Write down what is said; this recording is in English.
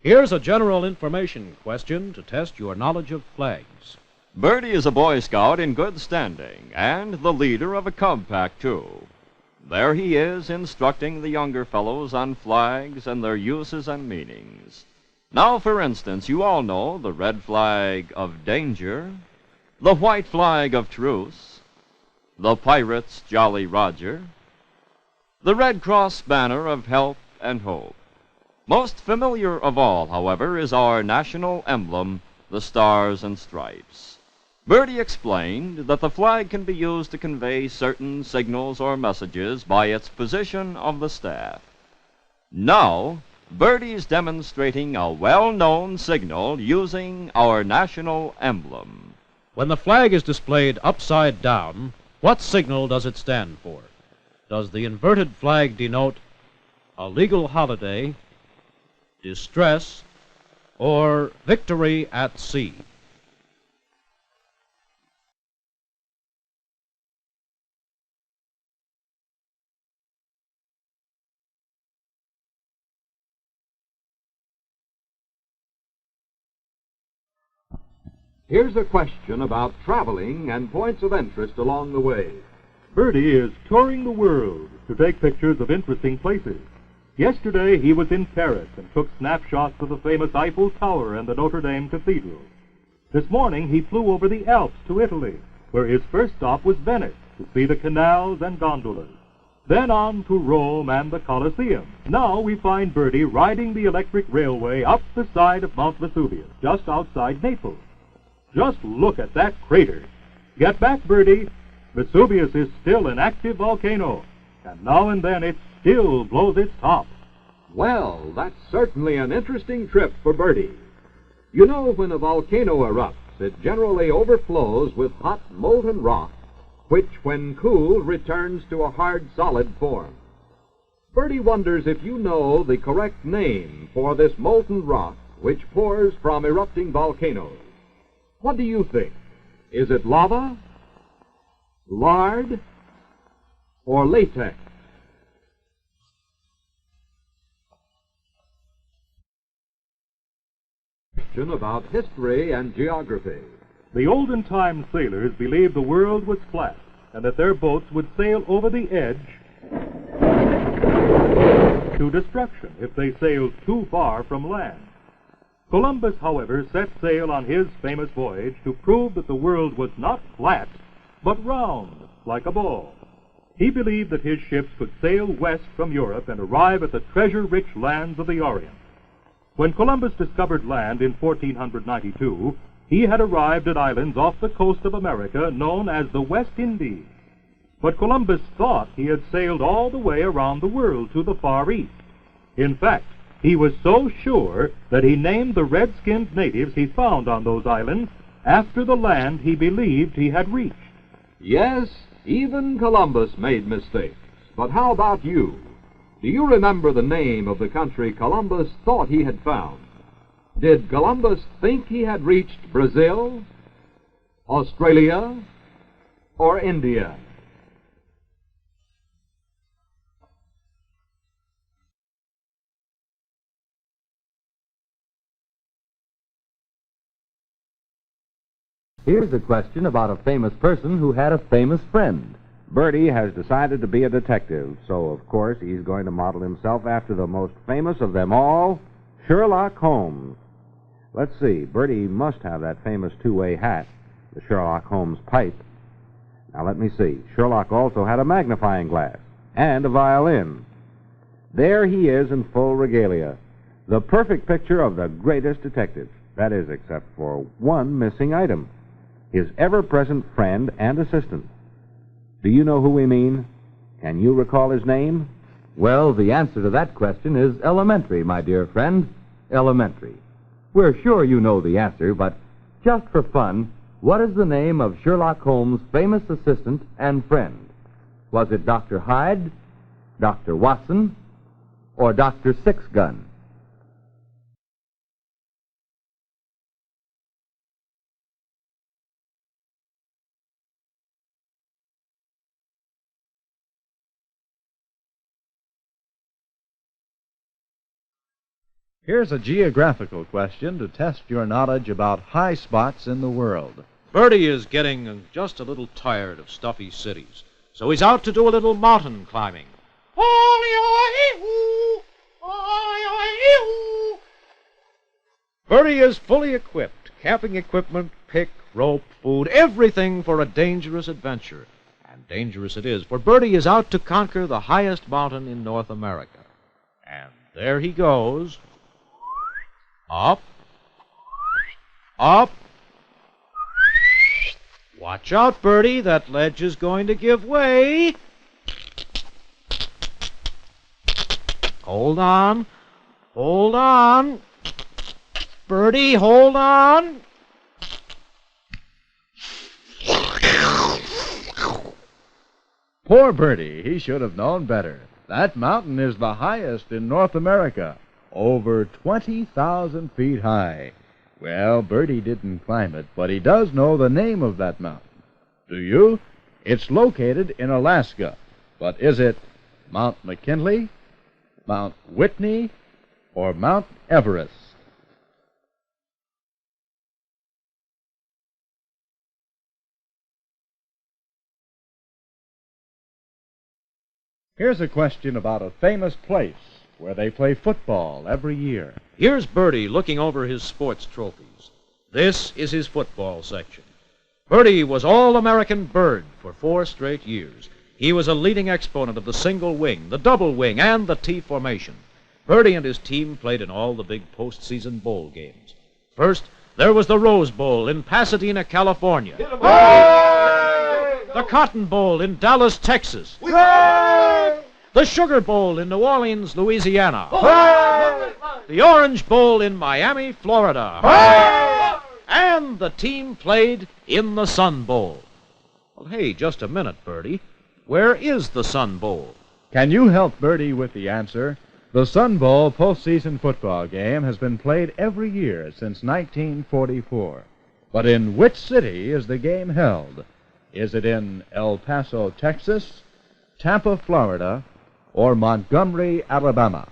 Here's a general information question to test your knowledge of flags. Birdie is a Boy Scout in good standing and the leader of a Cub Pack, too. There he is instructing the younger fellows on flags and their uses and meanings. Now, for instance, you all know the red flag of danger, the white flag of truce, the pirate's Jolly Roger, the Red Cross banner of help and hope. Most familiar of all, however, is our national emblem, the Stars and Stripes. Birdie explained that the flag can be used to convey certain signals or messages by its position of the staff. Now, Birdie's demonstrating a well-known signal using our national emblem. When the flag is displayed upside down, what signal does it stand for? Does the inverted flag denote a legal holiday, distress, or victory at sea? Here's a question about traveling and points of interest along the way. Birdie is touring the world to take pictures of interesting places. Yesterday he was in Paris and took snapshots of the famous Eiffel Tower and the Notre Dame Cathedral. This morning he flew over the Alps to Italy, where his first stop was Venice to see the canals and gondolas. Then on to Rome and the Colosseum. Now we find Birdie riding the electric railway up the side of Mount Vesuvius, just outside Naples. Just look at that crater. Get back, Birdie. Vesuvius is still an active volcano, and now and then it still blows its top. Well, that's certainly an interesting trip for Birdie. You know, when a volcano erupts, it generally overflows with hot molten rock, which, when cooled, returns to a hard, solid form. Birdie wonders if you know the correct name for this molten rock which pours from erupting volcanoes. What do you think? Is it lava, lard, or latex? Question about history and geography. The olden time sailors believed the world was flat and that their boats would sail over the edge to destruction if they sailed too far from land. Columbus, however, set sail on his famous voyage to prove that the world was not flat, but round, like a ball. He believed that his ships could sail west from Europe and arrive at the treasure-rich lands of the Orient. When Columbus discovered land in 1492, he had arrived at islands off the coast of America known as the West Indies. But Columbus thought he had sailed all the way around the world to the Far East. In fact, he was so sure that he named the red-skinned natives he found on those islands after the land he believed he had reached. Yes, even Columbus made mistakes. But how about you? Do you remember the name of the country Columbus thought he had found? Did Columbus think he had reached Brazil, Australia, or India? Here's a question about a famous person who had a famous friend. Birdie has decided to be a detective, so of course he's going to model himself after the most famous of them all, Sherlock Holmes. Let's see, Birdie must have that famous two-way hat, the Sherlock Holmes pipe. Now let me see, Sherlock also had a magnifying glass and a violin. There he is in full regalia, the perfect picture of the greatest detective. That is, except for one missing item, his ever-present friend and assistant. Do you know who we mean? Can you recall his name? Well, the answer to that question is elementary, my dear friend. Elementary. We're sure you know the answer, but just for fun, what is the name of Sherlock Holmes' famous assistant and friend? Was it Dr. Hyde, Dr. Watson, or Dr. Six-Gun? Here's a geographical question to test your knowledge about high spots in the world. Birdie is getting just a little tired of stuffy cities, so he's out to do a little mountain climbing. Birdie is fully equipped. Camping equipment, pick, rope, food, everything for a dangerous adventure. And dangerous it is, for Birdie is out to conquer the highest mountain in North America. And there he goes. Up. Up. Watch out, Birdie. That ledge is going to give way. Hold on. Hold on. Birdie, hold on. Poor Birdie, he should have known better. That mountain is the highest in North America, over 20,000 feet high. Well, Birdie didn't climb it, but he does know the name of that mountain. Do you? It's located in Alaska. But is it Mount McKinley, Mount Whitney, or Mount Everest? Here's a question about a famous place where they play football every year. Here's Birdie looking over his sports trophies. This is his football section. Birdie was All-American Bird for 4 straight years. He was a leading exponent of the single wing, the double wing, and the T formation. Birdie and his team played in all the big postseason bowl games. First, there was the Rose Bowl in Pasadena, California. The Cotton Bowl in Dallas, Texas. The Sugar Bowl in New Orleans, Louisiana. The Orange Bowl in Miami, Florida. And the team played in the Sun Bowl. Well, hey, just a minute, Birdie. Where is the Sun Bowl? Can you help Birdie with the answer? The Sun Bowl postseason football game has been played every year since 1944. But in which city is the game held? Is it in El Paso, Texas, Tampa, Florida, or Montgomery, Alabama?